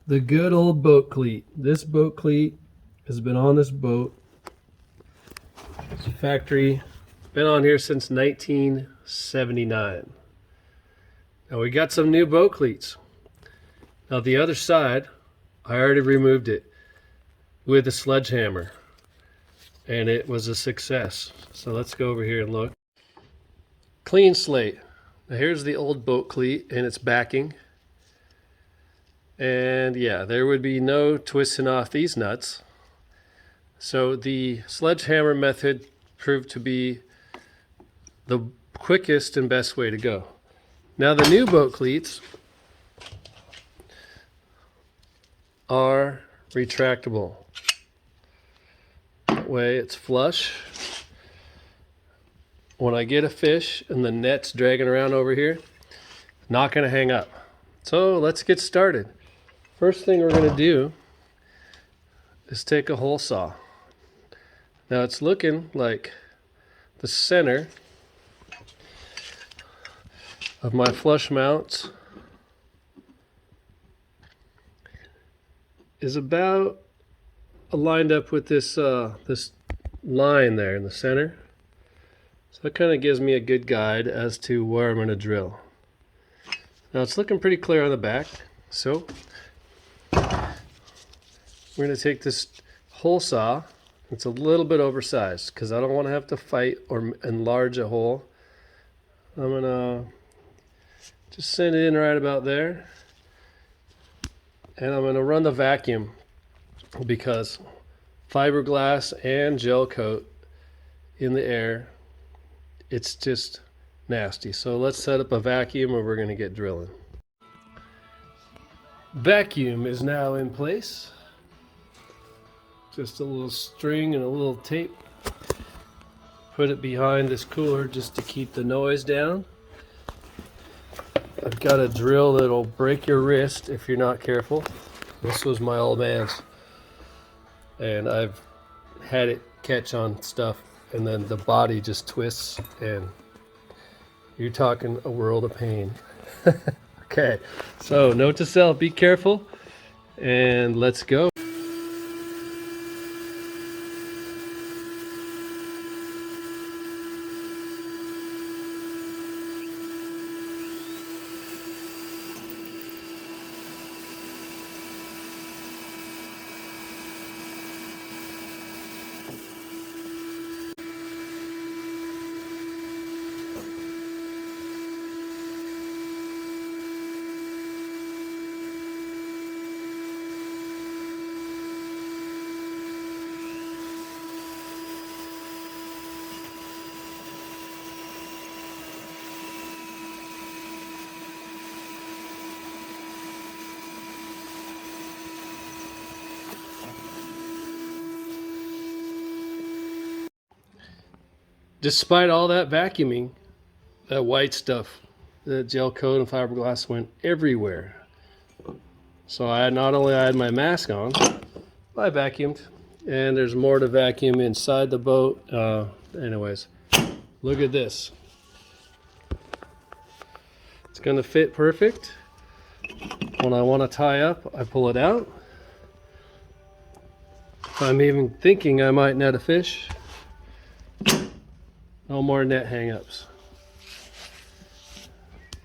The good old boat cleat. This boat cleat has been on this boat. It's a factory. Been on here since 1979. Now we got some new boat cleats. Now the other side, I already removed it with a sledgehammer, and it was a success. So let's go over here and look. Clean slate. Now here's the old boat cleat and its backing. And yeah, there would be no twisting off these nuts. So the sledgehammer method proved to be the quickest and best way to go. Now the new boat cleats are retractable. That way it's flush. When I get a fish and the net's dragging around over here, not going to hang up. So let's get started. First thing we're going to do is take a hole saw. Now it's looking like the center of my flush mounts is about lined up with this this line there in the center. So that kind of gives me a good guide as to where I'm going to drill. Now it's looking pretty clear on the back, so we're going to take this hole saw. It's a little bit oversized because I don't want to have to fight or enlarge a hole. I'm going to just send it in right about there. And I'm going to run the vacuum because fiberglass and gel coat in the air, it's just nasty. So let's set up a vacuum and we're going to get drilling. Vacuum is now in place. Just a little string and a little tape. Put it behind this cooler just to keep the noise down. I've got a drill that'll break your wrist if you're not careful. This was my old man's, and I've had it catch on stuff and then the body just twists and you're talking a world of pain. Okay, so note to self, be careful, and let's go. Despite all that vacuuming, that white stuff, the gel coat and fiberglass went everywhere. So I not only had my mask on, I vacuumed, and there's more to vacuum inside the boat. Anyways, look at this. It's gonna fit perfect. When I want to tie up, I pull it out. If I'm even thinking I might net a fish, no more net hang-ups.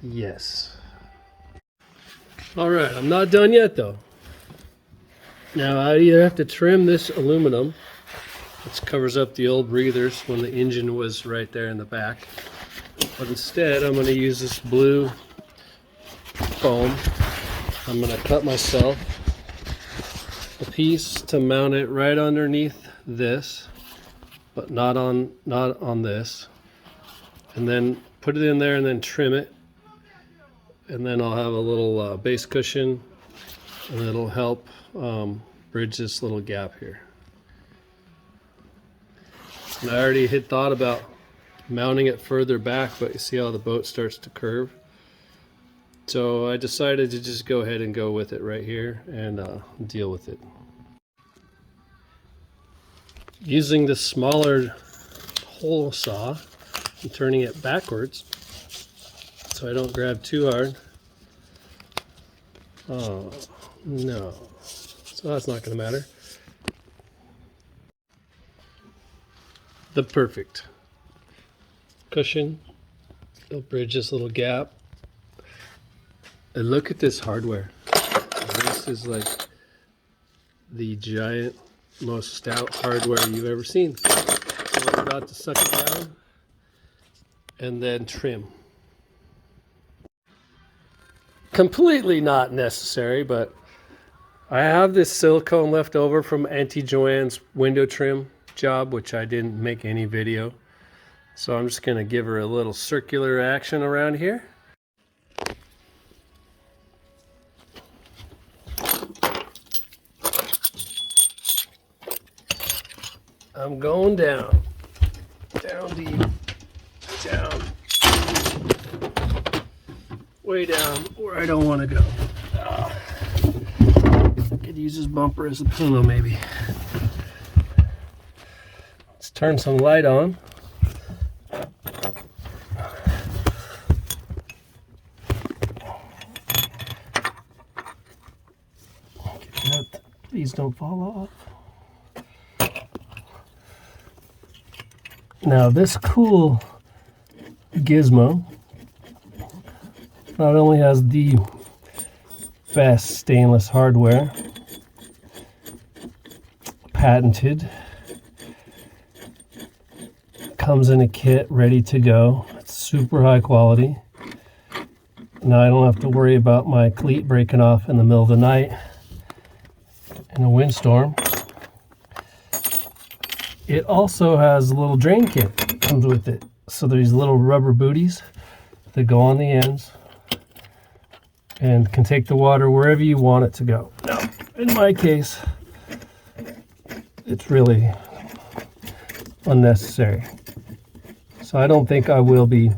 Yes. All right, I'm not done yet though. Now I either have to trim this aluminum, which covers up the old breathers when the engine was right there in the back. But instead I'm going to use this blue foam. I'm going to cut myself a piece to mount it right underneath this, but not on this, and then put it in there and then trim it, and then I'll have a little base cushion, and it'll help bridge this little gap here. And I already had thought about mounting it further back, but you see how the boat starts to curve, so I decided to just go ahead and go with it right here and deal with it. Using this smaller hole saw, I'm turning it backwards so I don't grab too hard. No. So that's not going to matter. The perfect cushion. It'll bridge this little gap. And look at this hardware. This is like the giant, most stout hardware you've ever seen. So we're about to suck it down and then trim. Completely not necessary, but I have this silicone left over from Auntie Joanne's window trim job, which I didn't make any video. So I'm just going to give her a little circular action around here. I'm going down, down deep, down, way down where I don't want to go. Could use this bumper as a pillow maybe. Let's turn some light on. Please don't fall off. Now this cool gizmo not only has the best stainless hardware, patented, comes in a kit ready to go. It's super high quality. Now I don't have to worry about my cleat breaking off in the middle of the night in a windstorm. It also has a little drain kit that comes with it. So there's little rubber booties that go on the ends and can take the water wherever you want it to go. Now, in my case, it's really unnecessary. So I don't think I will be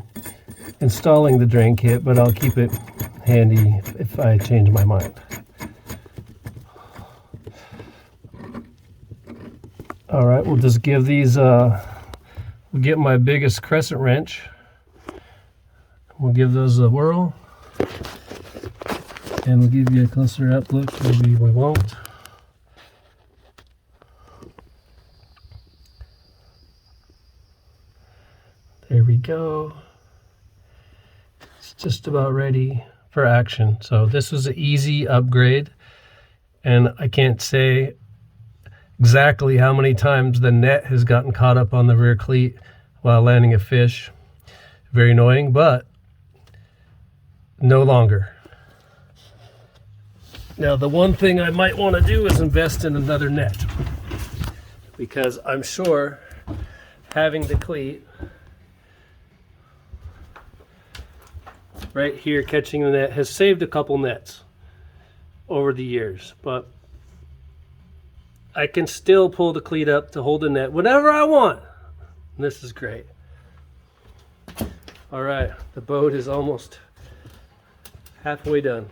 installing the drain kit, but I'll keep it handy if I change my mind. All right, we'll just give these, we'll get my biggest crescent wrench. We'll give those a whirl. And we'll give you a closer up look, maybe we won't. There we go. It's just about ready for action. So this was an easy upgrade. And I can't say exactly how many times the net has gotten caught up on the rear cleat while landing a fish. Very annoying, but no longer. Now the one thing I might want to do is invest in another net, because I'm sure having the cleat right here catching the net has saved a couple nets over the years, but I can still pull the cleat up to hold the net whenever I want. And this is great. All right, the boat is almost halfway done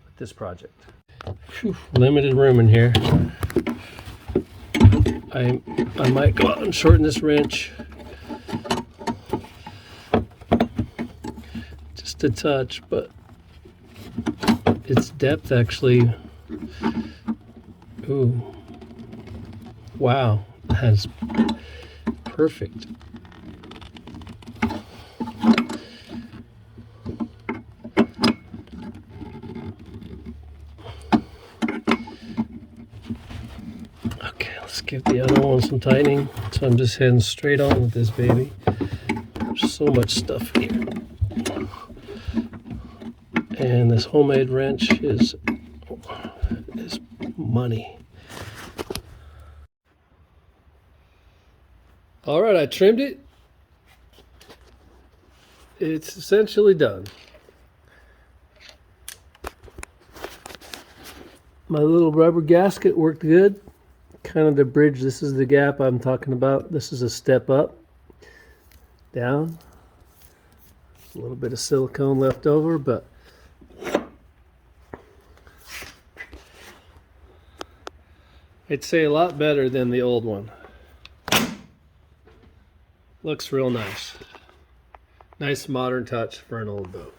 with this project. Whew, limited room in here. I might go out and shorten this wrench just a touch, but its depth actually. Ooh, wow, that's perfect. Okay, let's give the other one some tightening. So I'm just heading straight on with this baby. There's so much stuff here. And this homemade wrench is money. All right, I trimmed it. It's essentially done. My little rubber gasket worked good. Kind of the bridge, this is the gap I'm talking about. This is a step up, down. A little bit of silicone left over, but I'd say a lot better than the old one. Looks real nice. Nice modern touch for an old boat.